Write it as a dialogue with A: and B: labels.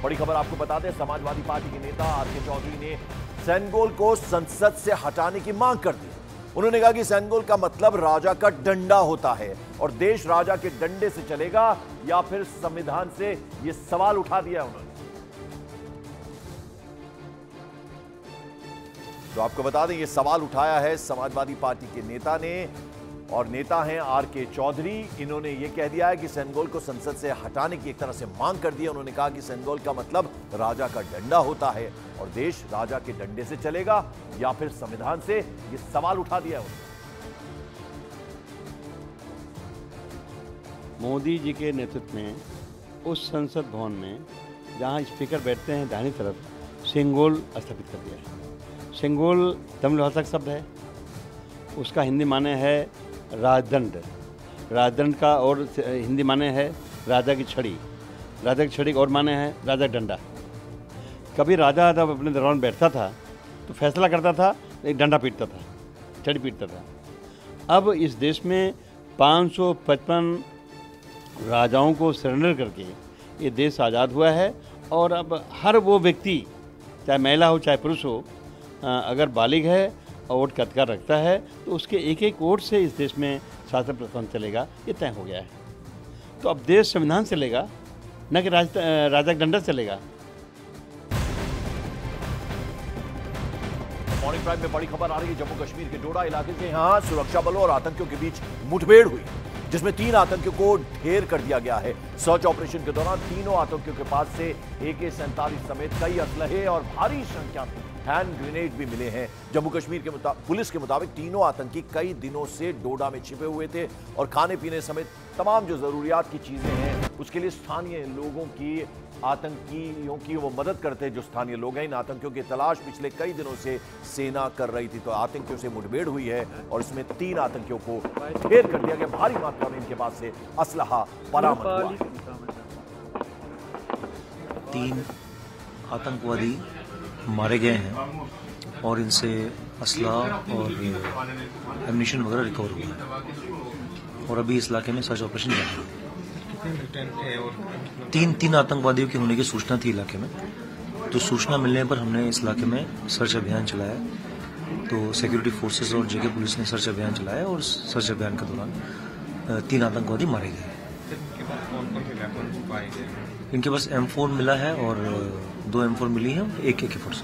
A: बड़ी खबर आपको बता दें, समाजवादी पार्टी के नेता आरके चौधरी ने सैनगोल को संसद से हटाने की मांग कर दी। उन्होंने कहा कि सैनगोल का मतलब राजा का डंडा होता है और देश राजा के डंडे से चलेगा या फिर संविधान से, यह सवाल उठा दिया उन्होंने। तो आपको बता दें, यह सवाल उठाया है समाजवादी पार्टी के नेता ने, और नेता हैं आरके चौधरी। इन्होंने यह कह दिया है कि सैनगोल को संसद से हटाने की एक तरह से मांग कर दी है। उन्होंने कहा कि सैनगोल का मतलब राजा का डंडा होता है और देश राजा के डंडे से चलेगा या फिर संविधान से, यह सवाल उठा दिया है उन्होंने।
B: मोदी जी के नेतृत्व में उस संसद भवन में जहां स्पीकर बैठते हैं दाहिनी तरफ, सेंगोल स्थापित कर दिया है। सेंगोल तमिल भाषा का शब्द है, उसका हिंदी माने है राजदंड। राजदंड का और हिंदी माने है राजा की छड़ी। राजा की छड़ी और माने है राजा का डंडा। कभी राजा जब अपने दरबार में बैठता था तो फैसला करता था, एक डंडा पीटता था, छड़ी पीटता था। अब इस देश में 555 राजाओं को सरेंडर करके ये देश आज़ाद हुआ है और अब हर वो व्यक्ति, चाहे महिला हो चाहे पुरुष हो, अगर बालिग है और वोट का अधिकार रखता है तो उसके एक एक वोट से इस देश में शासन प्रशासन चलेगा, ये तय हो गया है। तो अब देश संविधान चलेगा, न कि राजा का डंडा चलेगा।
A: मॉर्निंग प्राइम में बड़ी खबर आ रही है जम्मू कश्मीर के डोडा इलाके से। यहां सुरक्षा बलों और आतंकियों के बीच मुठभेड़ हुई, जिसमें 3 आतंकियों को ढेर कर दिया गया है। सर्च ऑपरेशन के दौरान तीनों आतंकियों के पास से AK-47 समेत कई असलहे और भारी संख्या में हैंड ग्रेनेड भी मिले हैं। जम्मू कश्मीर के पुलिस के मुताबिक तीनों आतंकी कई दिनों से डोडा में छिपे हुए थे और खाने पीने समेत तमाम जो जरूरियात की चीजें हैं उसके लिए स्थानीय लोगों की, आतंकियों की वो मदद करते हैं। जो स्थानीय लोग हैं, इन आतंकियों की तलाश पिछले कई दिनों से सेना कर रही थी। तो आतंकियों से मुठभेड़ हुई है और इसमें 3 आतंकियों को ढेर कर दिया गया। भारी मात्रा में इनके पास से असलहा बरामद हुआ।
C: 3 आतंकवादी मारे गए हैं और इनसे असला और एम्यूनिशन वगैरह रिकवर हुआ है और अभी इस इलाके में सर्च ऑपरेशन जारी है। 3 आतंकवादियों की होने की सूचना थी इलाके में, तो सूचना मिलने पर हमने इस इलाके में सर्च अभियान चलाया। तो सिक्योरिटी फोर्सेस और जेके पुलिस ने सर्च अभियान चलाया और सर्च अभियान के दौरान 3 आतंकवादी मारे गए। इनके पास M4 मिला है और 2 M4 मिली है, एक AK-47।